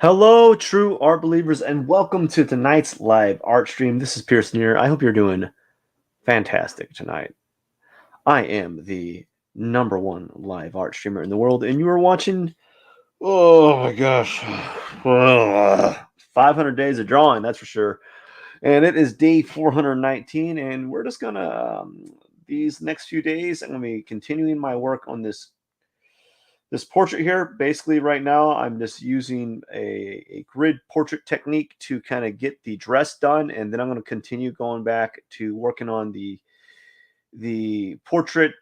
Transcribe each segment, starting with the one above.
Hello, true art believers, and welcome to tonight's live art stream. This is Pierson here. I hope you're doing fantastic tonight. I am the number one live art streamer in the world, and you are watching, oh my gosh, 500 days of drawing, that's for sure. And it is day 419, and we're just gonna, these next few days, I'm gonna be continuing my work on this portrait here. Basically right now I'm just using a grid portrait technique to kind of get the dress done, and then I'm going to continue going back to working on the portrait,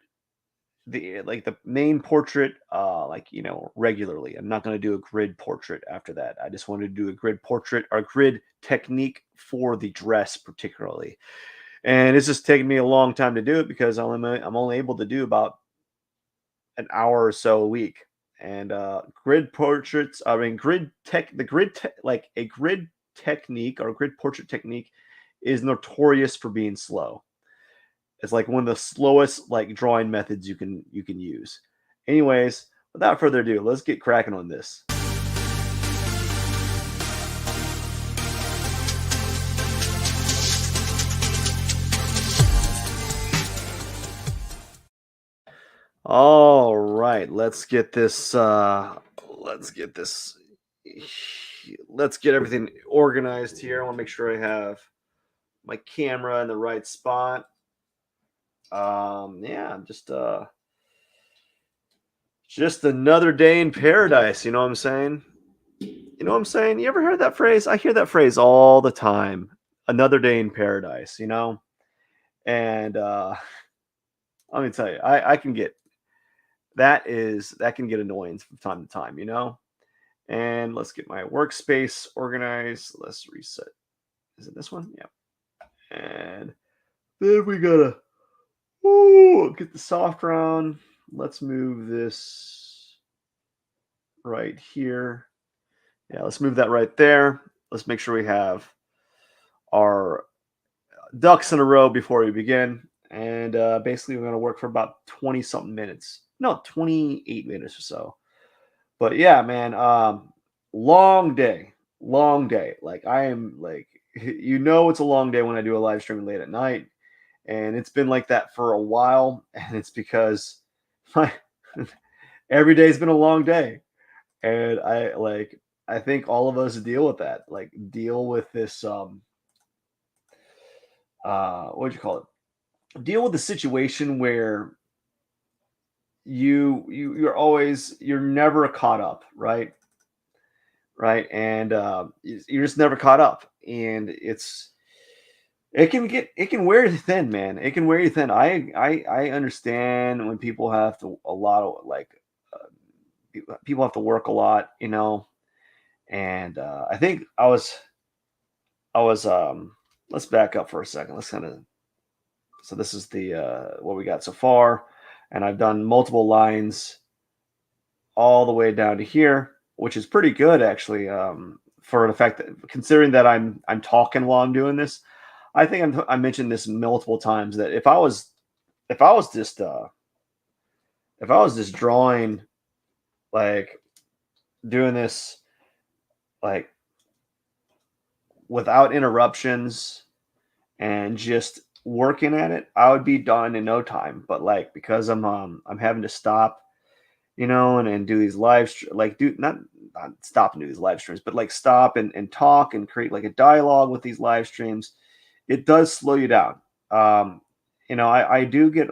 the main portrait, regularly. I'm not going to do a grid portrait after that. I just wanted to do a grid portrait or grid technique for the dress particularly, and it's just taking me a long time to do it because I'm only able to do about an hour or so a week. And grid portraits, I mean, like a grid technique or grid portrait technique is notorious for being slow. It's like one of the slowest like drawing methods you can use. Anyways, without further ado, let's get cracking on this. All right, let's get everything organized here. I want to make sure I have my camera in the right spot. Yeah, just another day in paradise, you know what I'm saying? You know what I'm saying? You ever heard that phrase? I hear that phrase all the time. Another day in paradise, you know? And let me tell you, I can get that can get annoying from time to time, you know? And let's get my workspace organized. Let's reset. Is it this one? Yeah. And then we gotta get the soft round. Let's move this right here. Yeah, let's move that right there. Let's make sure we have our ducks in a row before we begin. And basically, we're going to work for about 20 something minutes. No, 28 minutes or so. But yeah, man, long day, long day. Like, I am like, it's a long day when I do a live stream late at night. And it's been like that for a while. And it's because my every day's been a long day. And I think all of us deal with that. Like, deal with this what do you call it? Deal with the situation where you're never caught up, right? Right. And you're just never caught up. And it can wear you thin, man. It can wear you thin. I understand when people have to a lot of like people have to work a lot, you know. And I think I was let's back up for a second. Let's kind of so this is the what we got so far, and I've done multiple lines all the way down to here, which is pretty good actually, for the fact that considering that I'm talking while I'm doing this. I think I mentioned this multiple times that if I was just if I was just drawing, like doing this like without interruptions and just working at it, I would be done in no time. But like because I'm having to stop, you know, and do these like do not stop and do these live streams, but like stop and talk and create like a dialogue with these live streams. It does slow you down. You know, I do get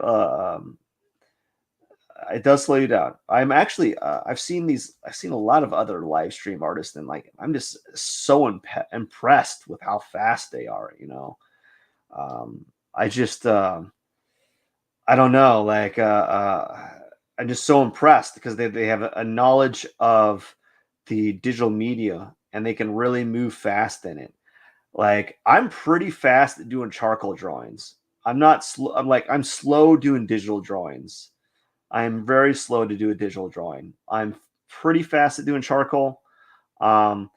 it does slow you down. I'm actually I've seen a lot of other live stream artists, and like I'm just so impressed with how fast they are, you know. I just I don't know, like I'm just so impressed because they have a knowledge of the digital media and they can really move fast in it. Like I'm pretty fast at doing charcoal drawings. I'm not slow. I'm slow doing digital drawings. I'm very slow to do a digital drawing. I'm pretty fast at doing charcoal. Um,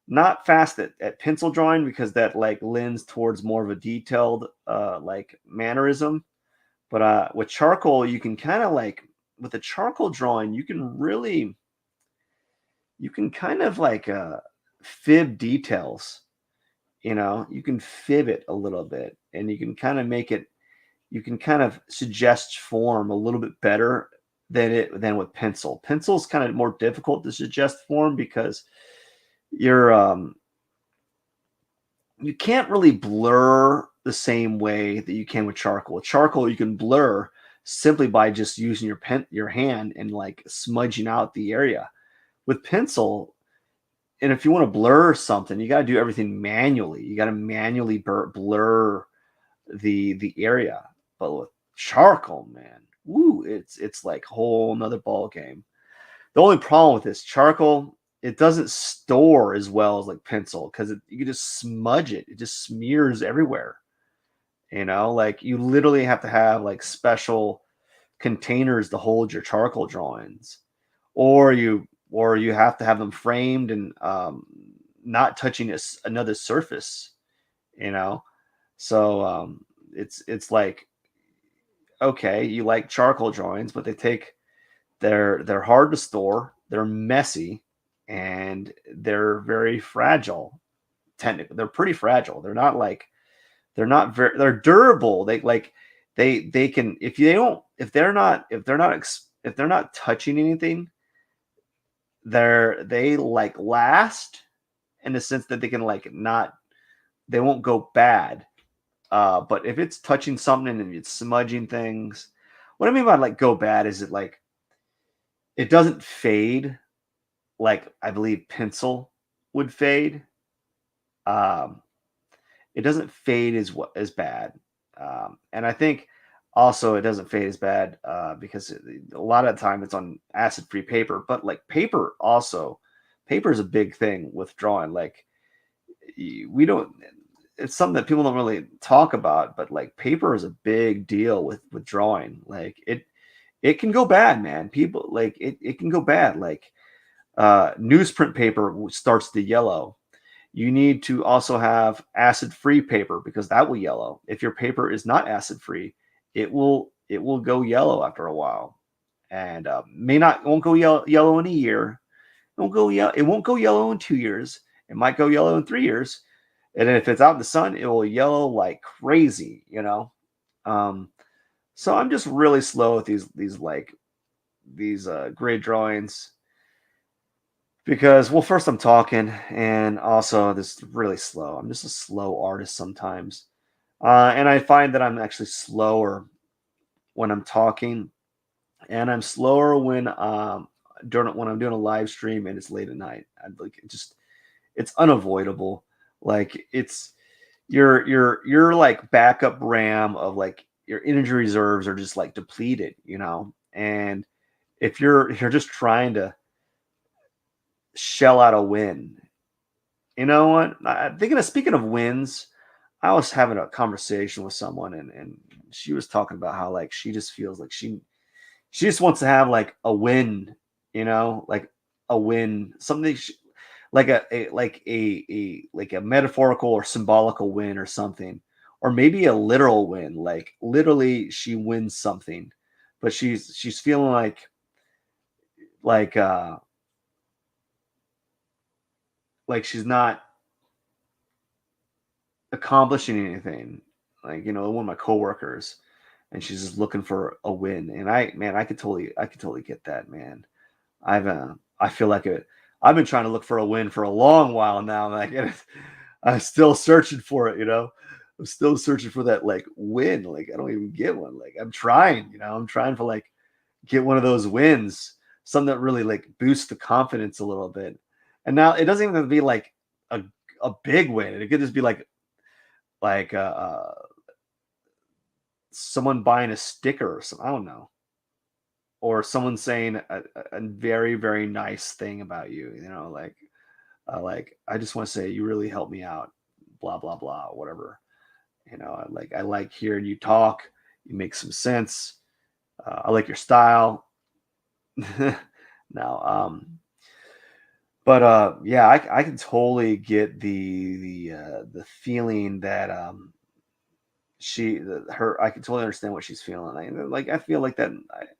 Not fast at pencil drawing because that like lends towards more of a detailed like mannerism. But with charcoal, you can kind of like with the charcoal drawing, you can kind of like fib details. You can fib it a little bit, and you can kind of make it. You can kind of suggest form a little bit better than with pencil. Pencil's kind of more difficult to suggest form because you're you can't really blur the same way that you can with charcoal. With charcoal, you can blur simply by just using your hand and like smudging out the area. With pencil, and if you want to blur something, you got to do everything manually. You got to manually blur the area. But with charcoal, man, woo, it's like a whole nother ball game. The only problem with this charcoal, it doesn't store as well as like pencil because you can just smudge it. It just smears everywhere. Like you literally have to have like special containers to hold your charcoal drawings, or you have to have them framed and not touching another surface. You know, so it's like, okay, you like charcoal drawings, but they're hard to store, they're messy, and they're very fragile. Technically, they're pretty fragile. They're not very they're durable. They can, if they're not touching anything, they like last in the sense that they can like not they won't go bad. But if it's touching something and it's smudging things, what I mean by like go bad is it doesn't fade like I believe pencil would fade. Um, it doesn't fade as bad, and I think also it doesn't fade as bad because a lot of the time it's on acid-free paper. But like paper is a big thing with drawing. Like we don't. It's something that people don't really talk about, but like paper is a big deal with drawing. Like it can go bad, man. People like it can go bad. Like newsprint paper starts to yellow. You need to also have acid-free paper because that will yellow. If your paper is not acid-free, it will go yellow after a while, and may not won't go yellow in a year. It won't go yellow. It won't go yellow in 2 years. It might go yellow in 3 years, and then if it's out in the sun, it will yellow like crazy. Um, so I'm just really slow with these grid drawings because, well, first I'm talking, and also this is really slow. I'm just a slow artist sometimes, and I find that I'm actually slower when I'm talking, and I'm slower when I'm doing a live stream and it's late at night. It's unavoidable. Like your like backup RAM of like your energy reserves are just like depleted. And if you're just trying to shell out a win. You know what? Speaking of wins, I was having a conversation with someone, and she was talking about how like she just feels like she just wants to have like a win, like a win, something like a metaphorical or symbolical win or something, or maybe a literal win, like literally she wins something, but she's feeling like uh like she's not accomplishing anything. Like, one of my coworkers, and she's just looking for a win. And I could totally get that, man. I feel like I've been trying to look for a win for a long while now. Like, and I'm still searching for it. I'm still searching for that like win. Like, I don't even get one. Like, I'm trying. I'm trying to like get one of those wins, something that really like boosts the confidence a little bit. And now it doesn't even have to be like a a big win. It could just be like someone buying a sticker or something. I don't know, or someone saying a very very nice thing about you. Like I just want to say you really helped me out. Blah blah blah. Whatever. I like hearing you talk. You make some sense. I like your style. Now, but yeah, I can totally get the feeling that her I can totally understand what she's feeling. Like I feel like that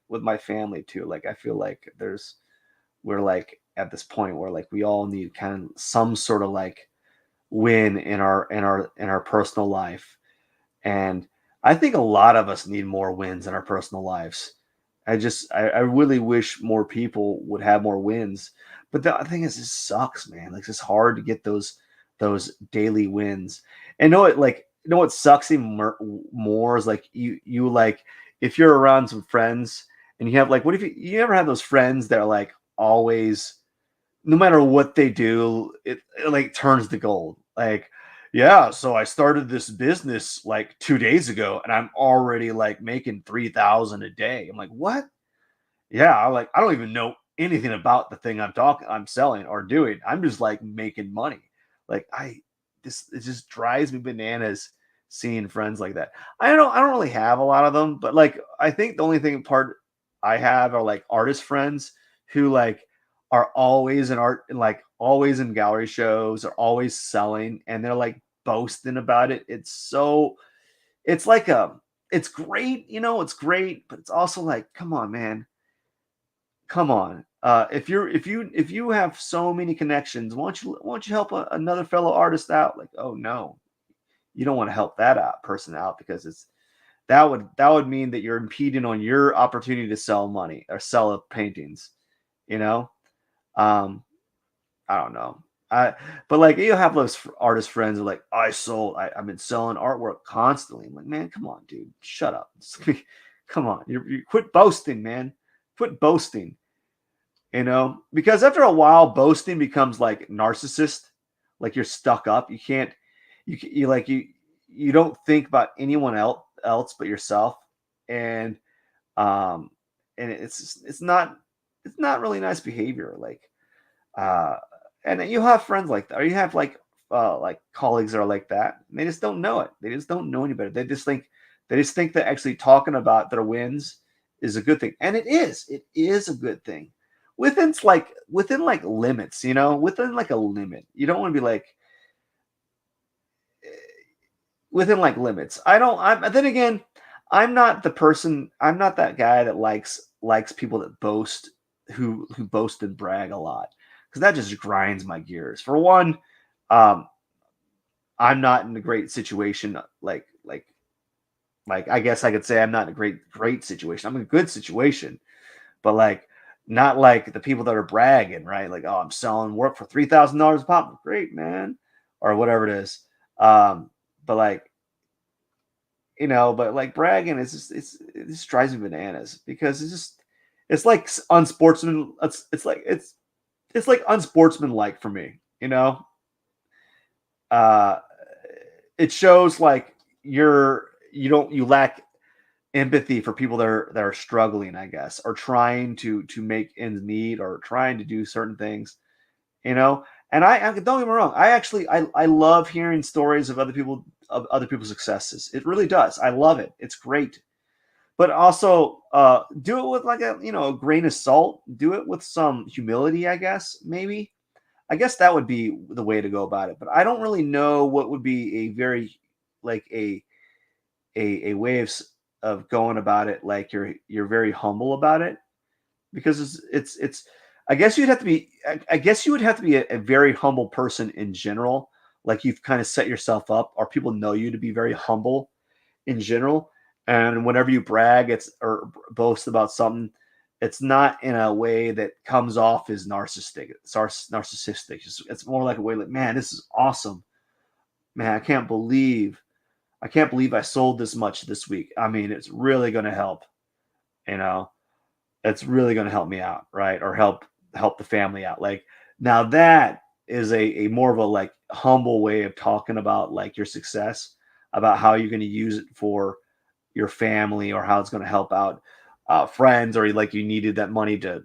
with my family too. Like I feel like we're like at this point where like we all need kind of some sort of like win in our personal life. And I think a lot of us need more wins in our personal lives. I really wish more people would have more wins. But the thing is, it sucks, man. Like, it's just hard to get those daily wins. And what sucks even more is like you like if you're around some friends and you have like what if you ever have those friends that are like always no matter what they do, it like turns to gold. Like, yeah, so I started this business like 2 days ago, and I'm already like making 3,000 a day. I'm like, what? Yeah, I don't even know anything about the thing I'm selling or doing. I'm just like making money. Like this it just drives me bananas seeing friends like that. I don't really have a lot of them, but like I think the only thing part I have are like artist friends who like are always in art and like always in gallery shows, are always selling, and they're like boasting about it. It's like it's great, it's great, but it's also like, come on, man, come on. If you have so many connections, why don't you help another fellow artist out? Like, oh no, you don't want to help person out because that would mean that you're impeding on your opportunity to sell money or sell paintings. You know, um, I don't know. But like you have those artist friends who are like, I've been selling artwork constantly. I'm like, man, come on, dude, shut up. Come on, you quit boasting, man. Quit boasting. Because after a while boasting becomes like narcissist, like you're stuck up, you can't you like you don't think about anyone else but yourself. And um and it's not really nice behavior. Uh and you have friends like that, or you have like colleagues that are like that, and they just don't know it. They just don't know any better. They just think that actually talking about their wins is a good thing, and it is a good thing within like limits, within like a limit. You don't want to be like within like limits. I don't. I'm then again, I'm not the person. I'm not that guy that likes people that boast, who boast and brag a lot, because that just grinds my gears. For one, um, I'm not in a great situation. Like I guess I could say I'm not in a great situation. I'm in a good situation, but like not like the people that are bragging, right? Like, oh, I'm selling work for $3,000 a pop. Great, man, or whatever it is. Um, but like but like bragging is it just drives me bananas because it's like unsportsman. It's like unsportsmanlike for me. Uh, it shows like you lack empathy for people that are struggling, I guess, or trying to make ends meet or trying to do certain things. you know and I don't get me wrong, I love hearing stories of other people's successes. It really does. I love it. It's great. But also do it with like a grain of salt. Do it with some humility, I guess. Maybe I guess that would be the way to go about it. But I don't really know what would be a very like a way of going about it, like you're very humble about it, because it's I guess you'd have to be I guess you would have to be a very humble person in general. Like you've kind of set yourself up, or people know you to be very humble in general. And whenever you brag, it's or boast about something, it's not in a way that comes off as narcissistic. It's more like a way like, man, this is awesome. Man, I can't believe I sold this much this week. I mean, it's really going to help. You know, it's really going to help me out, right? Or help the family out. Like now that is a more of a like humble way of talking about like your success, about how you're going to use it for your family, or how it's going to help out friends, or like you needed that money to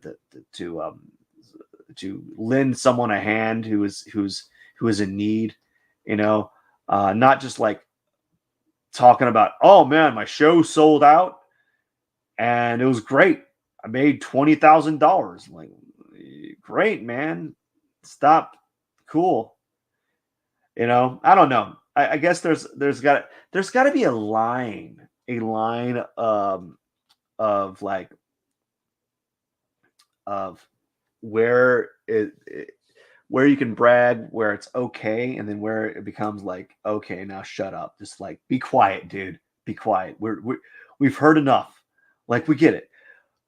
lend someone a hand who is in need. Not just like talking about, oh man, my show sold out and it was great. I made $20,000. Like, great, man. Stop. Cool. I don't know. I guess there's got to be a line of like of where where you can brag, where it's okay, and then where it becomes like, okay, now shut up. Just like be quiet, dude. Be quiet. We've heard enough. Like we get it.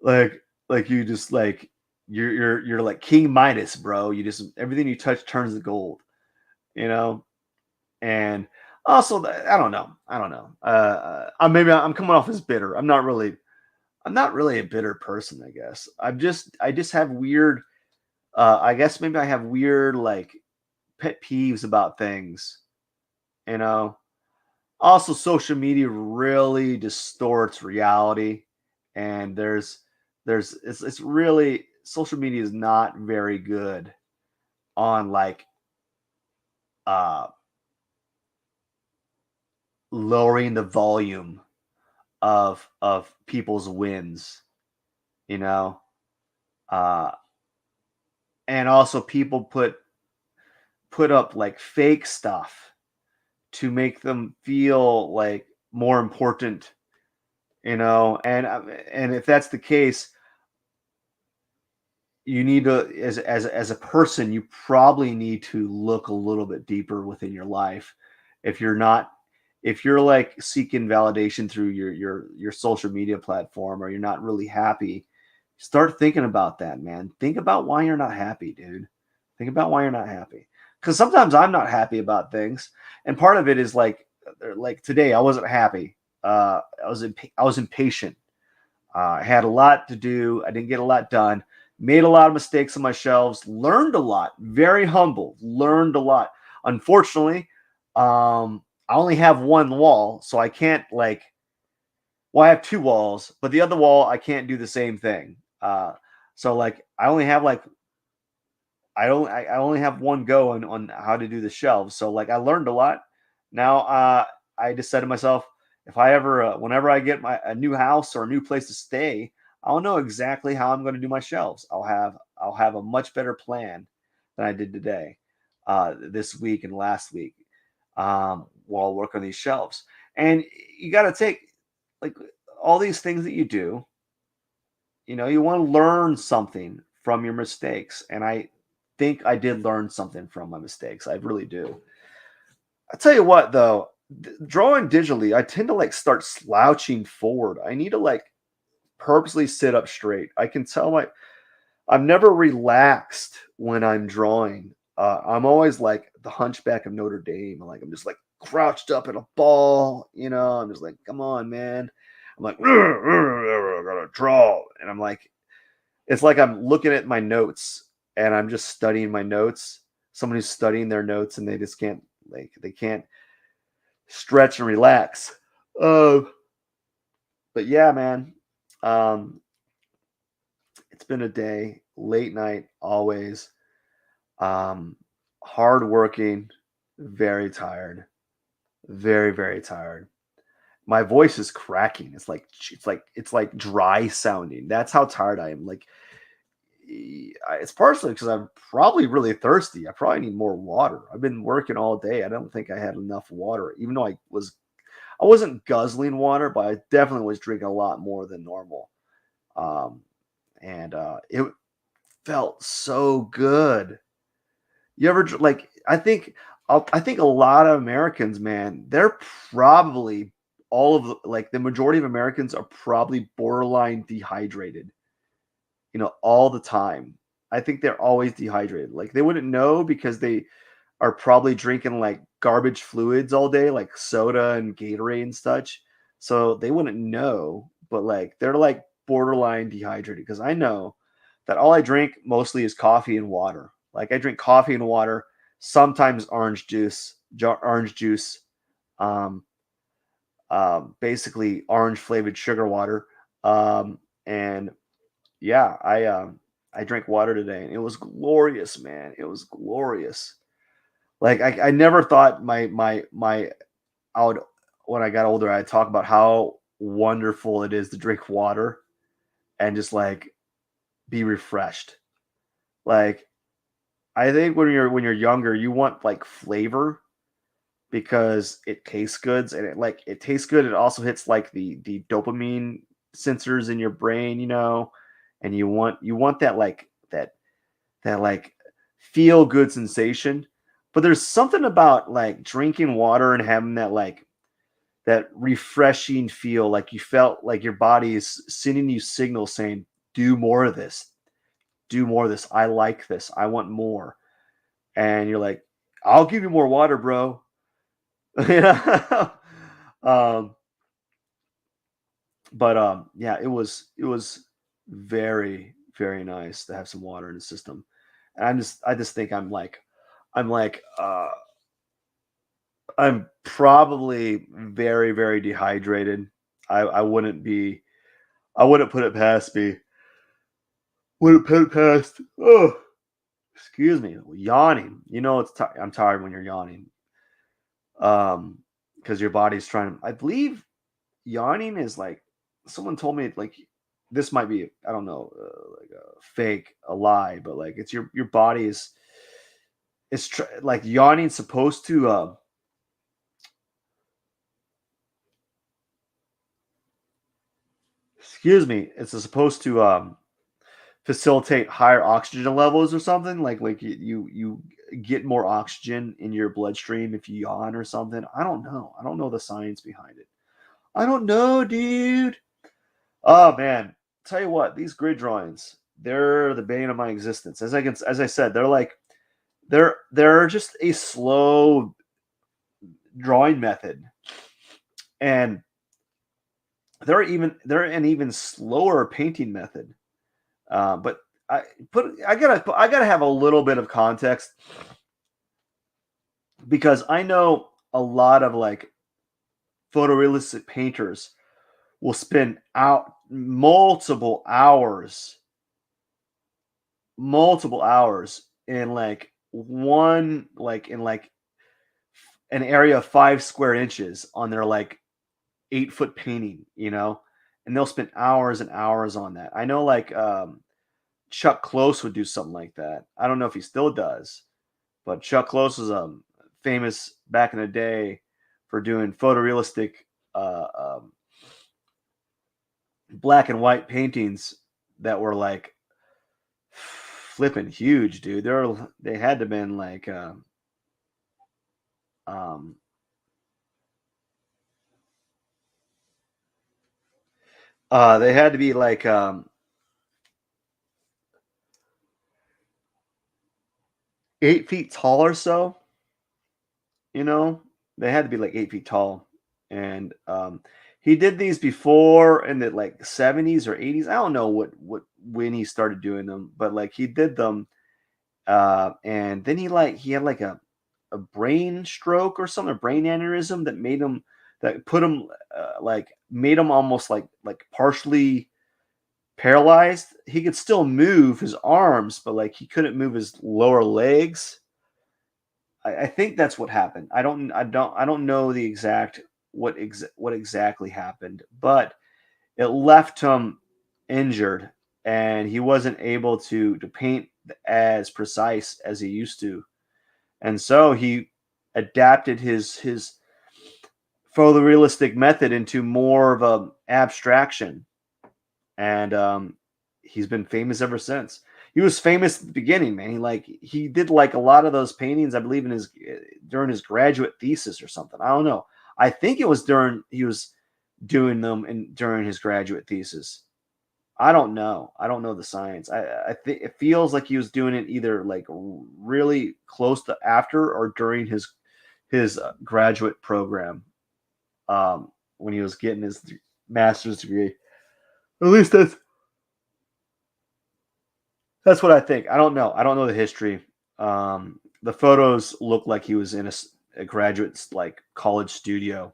Like you just like you're like King Midas, bro. You just everything you touch turns to gold, you know? And also I don't know. I don't know. Maybe I'm coming off as bitter. I'm not really a bitter person, I guess. I just have weird I guess maybe I have weird like pet peeves about things, you know. Also, social media really distorts reality, and it's really social media is not very good on like uh lowering the volume of people's wins, you know. Uh and also people put up like fake stuff to make them feel like more important, you know. And if that's the case, you need to as a person, you probably need to look a little bit deeper within your life. If you're not if you're like seeking validation through your social media platform, or you're not really happy, start thinking about that, man. Think about why you're not happy, dude. Think about why you're not happy. Because sometimes I'm not happy about things, and part of it is like today I wasn't happy. I was impatient. I had a lot to do. I didn't get a lot done. Made a lot of mistakes on my shelves. Learned a lot. Very humble. Learned a lot. Unfortunately, I only have one wall, so I can't like. Well, I have two walls, but the other wall I can't do the same thing. So like I only have like I only have one go on how to do the shelves. So like I learned a lot. Now I just said to myself, if I ever whenever I get my a new house or a new place to stay, I'll know exactly how I'm going to do my shelves. I'll have a much better plan than I did today, this week and last week, while working on these shelves. And you got to take like all these things that you do, you know, you want to learn something from your mistakes. And I think I did learn something from my mistakes. I really do. I tell you what, though, drawing digitally, I tend to like start slouching forward. I need to like purposely sit up straight. I can tell I'm never relaxed when I'm drawing. I'm always like the Hunchback of Notre Dame. Like I'm just like crouched up in a ball. You know, I'm just like, come on, man. I'm like, I gotta draw, and I'm like, it's like I'm looking at my notes and I'm just studying my notes. Someone who's studying their notes and they just can't like they can't stretch and relax. Uh, but yeah, man. Um, it's been a day, late night, always. Um, hard working, very tired, very tired. My voice is cracking. It's like dry sounding. That's how tired I am. Like it's partially because I'm probably really thirsty. I probably need more water. I've been working all day. I don't think I had enough water, even though I wasn't guzzling water, but I definitely was drinking a lot more than normal. Um, and it felt so good. You ever like? I think a lot of Americans, man, they're probably all of like the majority of Americans are probably borderline dehydrated, you know, all the time. I think they're always dehydrated. Like they wouldn't know because they are probably drinking like garbage fluids all day, like soda and Gatorade and such. So they wouldn't know, but like they're like borderline dehydrated because I know that all I drink mostly is coffee and water. Like I drink coffee and water, sometimes orange juice, um, basically orange flavored sugar water. And yeah, I drank water today and it was glorious, man. It was glorious. Like I never thought my I would when I got older I'd talk about how wonderful it is to drink water and just like be refreshed. Like I think when you're younger, you want like flavor because it tastes good and it tastes good. It also hits like the dopamine sensors in your brain, you know, and you want that like that. that like feel good sensation. But there's something about like drinking water and having that refreshing feel, like you felt like your body is sending you signals saying, do more of this, do more of this. I like this. I want more. And you're like, I'll give you more water, bro. You know? um, but yeah, it was very, very nice to have some water in the system. And I just think I'm like I'm probably very, very dehydrated. I wouldn't be I wouldn't put it past me. Wouldn't put it past. Oh, excuse me. Yawning. You know I'm tired when you're yawning. Because your body's trying to. I believe yawning is like someone told me like this might be I don't know like a fake a lie, but like it's your body is like yawning supposed to excuse me, it's supposed to facilitate higher oxygen levels or something like you get more oxygen in your bloodstream if you yawn or something. I don't know the science behind it. I don't know, dude. Oh man, tell you what, these grid drawings, they're the bane of my existence. As I said, they're just a slow drawing method, and they're an even slower painting method. But I gotta have a little bit of context because I know a lot of like photorealistic painters will spend out multiple hours in like one like in like an area of 5 square inches on their like 8 foot painting, and they'll spend hours and hours on that. I know like Chuck Close would do something like that. I don't know if he still does, but Chuck Close was famous back in the day for doing photorealistic uh, um, black and white paintings that were like flipping huge, dude. They had to been like um, they had to be like 8 feet tall or so. You know, they had to be like 8 feet tall, and he did these before in the like 70s or 80s. I don't know what when he started doing them, but like he did them, and then he had like a brain stroke or something, a brain aneurysm that put him like made him almost like partially paralyzed. He could still move his arms, but like he couldn't move his lower legs. I think that's what happened. I don't know the exact what exactly happened, but it left him injured, and he wasn't able to paint as precise as he used to, and so he adapted his photorealistic method into more of a abstraction, and he's been famous ever since. He was famous at the beginning, man. He did like a lot of those paintings, I believe, in his during his graduate thesis or something. I don't know. I think it was during he was doing them during his graduate thesis. I don't know. I don't know the science. I think it feels like he was doing it either like really close to after or during his graduate program when he was getting his master's degree. At least that's what I think. I don't know. I don't know the history. The photos look like he was in a graduate's like college studio,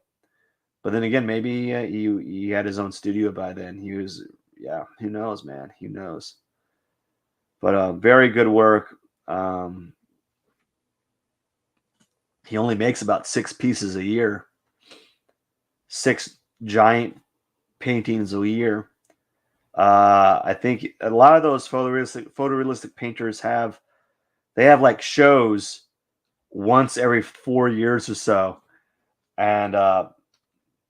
but then again, maybe he had his own studio by then. He was, yeah. Who knows, man? Who knows? But very good work. Um, he only makes about 6 pieces a year, 6 giant paintings a year. I think a lot of those photorealistic painters have like shows once every 4 years or so, and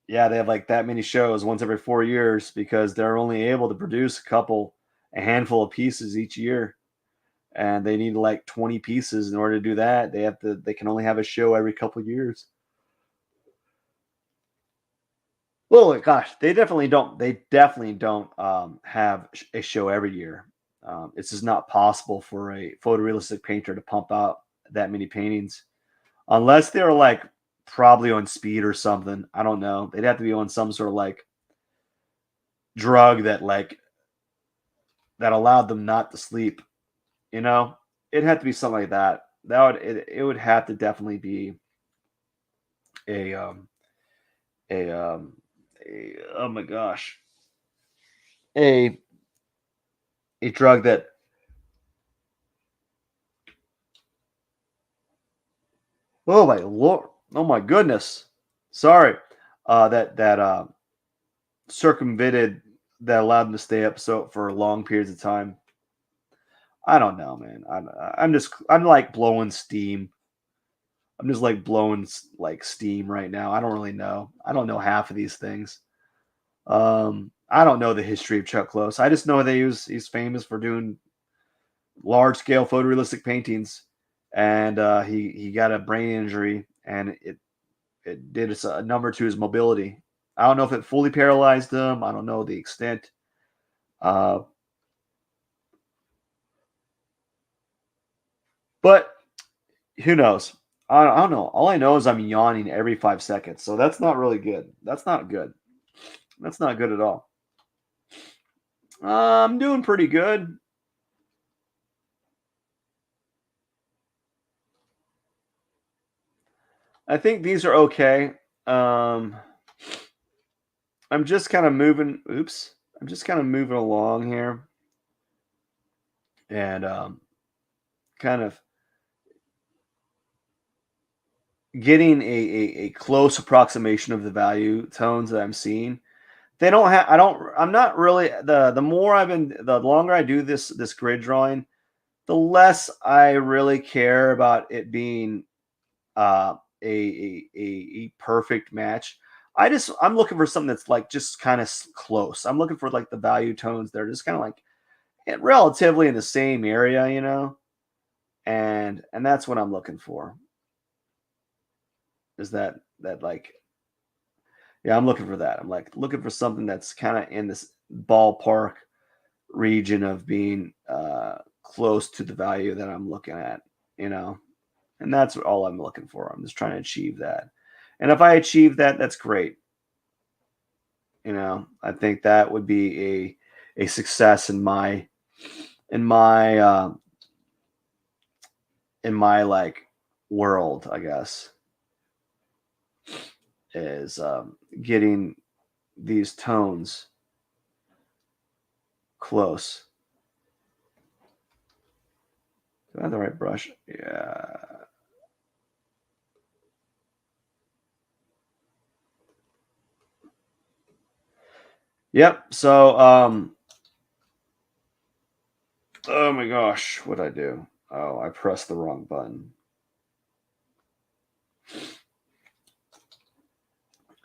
yeah, they have like that many shows once every 4 years because they're only able to produce a handful of pieces each year, and they need like 20 pieces in order to do that. They can only have a show every couple years. Well, gosh, they definitely don't have a show every year. It's just not possible for a photorealistic painter to pump out that many paintings unless they're like probably on speed or something. I don't know. They'd have to be on some sort of like drug that allowed them not to sleep. You know, it'd have to be something like that. It would have to definitely be a a oh my gosh, a a drug that, oh my lord, oh my goodness, sorry, that circumvented, that allowed them to stay up so for long periods of time. I don't know, man. I'm like blowing steam. I'm just like blowing like steam right now. I don't really know. I don't know half of these things. I don't know the history of Chuck Close. I just know that he's famous for doing large scale photorealistic paintings, and he got a brain injury, and it did a number to his mobility. I don't know if it fully paralyzed him. I don't know the extent. Uh, but who knows? I don't know. All I know is I'm yawning every 5 seconds, so that's not really good. That's not good. That's not good at all. I'm doing pretty good. I think these are okay. Um, I'm just kind of moving. Oops. I'm just kind of moving along here, and kind of getting a close approximation of the value tones that I'm seeing. They don't have. I don't. I'm not really the more I've been. The longer I do this grid drawing, the less I really care about it being a perfect match. I'm looking for something that's like just kind of close. I'm looking for like the value tones that are just kind of like relatively in the same area, and that's what I'm looking for. Is that like, yeah, I'm looking for that. I'm like looking for something that's kind of in this ballpark region of being close to the value that I'm looking at, you know. And that's all I'm looking for. I'm just trying to achieve that. And if I achieve that, that's great. I think that would be a success in my in my like world, I guess, is getting these tones close. Do I have the right brush? Yeah. Yep. So oh my gosh, what'd I do? Oh, I pressed the wrong button.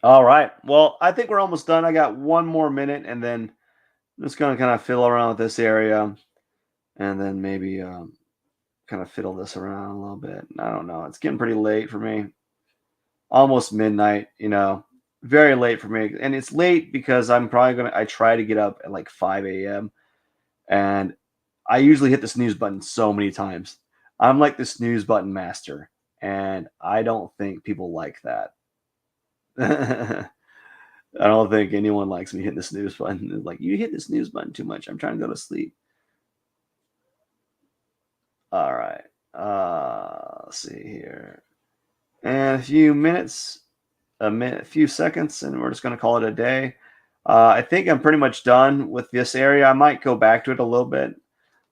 All right. Well, I think we're almost done. I got one more minute, and then I'm just gonna kind of fiddle around with this area, and then maybe kind of fiddle this around a little bit. I don't know. It's getting pretty late for me. Almost midnight. Very late for me, and it's late because I try to get up at like 5 a.m. and I usually hit the snooze button so many times. I'm like the snooze button master, and I don't think people like that. I don't think anyone likes me hitting the snooze button. It's like, you hit the snooze button too much. I'm trying to go to sleep. All right. Let's see here. And a few minutes, a few seconds, and we're just going to call it a day. I think I'm pretty much done with this area. I might go back to it a little bit,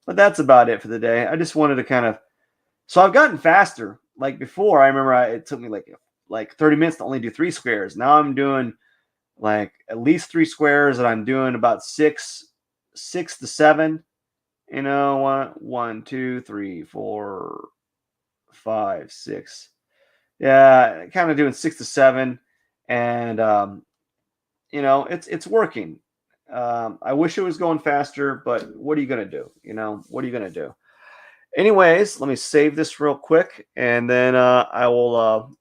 but that's about it for the day. I just wanted to so I've gotten faster. Like before, I remember it took me like 30 minutes to only do 3 squares. Now I'm doing like at least 3 squares, and I'm doing about six to seven. One, two, three, 4, 5, 6. Yeah, kind of doing 6 to 7, and it's working. I wish it was going faster, but what are you gonna do? What are you gonna do? Anyways, let me save this real quick, and then I will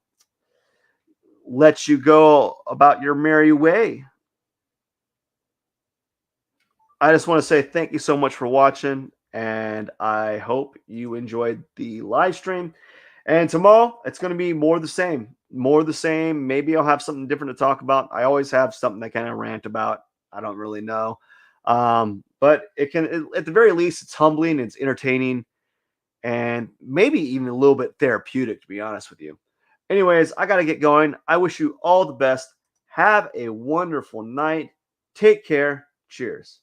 let you go about your merry way. I just want to say thank you so much for watching, and I hope you enjoyed the live stream. And tomorrow, it's going to be more the same. More the same. Maybe I'll have something different to talk about. I always have something I kind of rant about. I don't really know. But at the very least, it's humbling, it's entertaining, and maybe even a little bit therapeutic, to be honest with you. Anyways, I got to get going. I wish you all the best. Have a wonderful night. Take care. Cheers.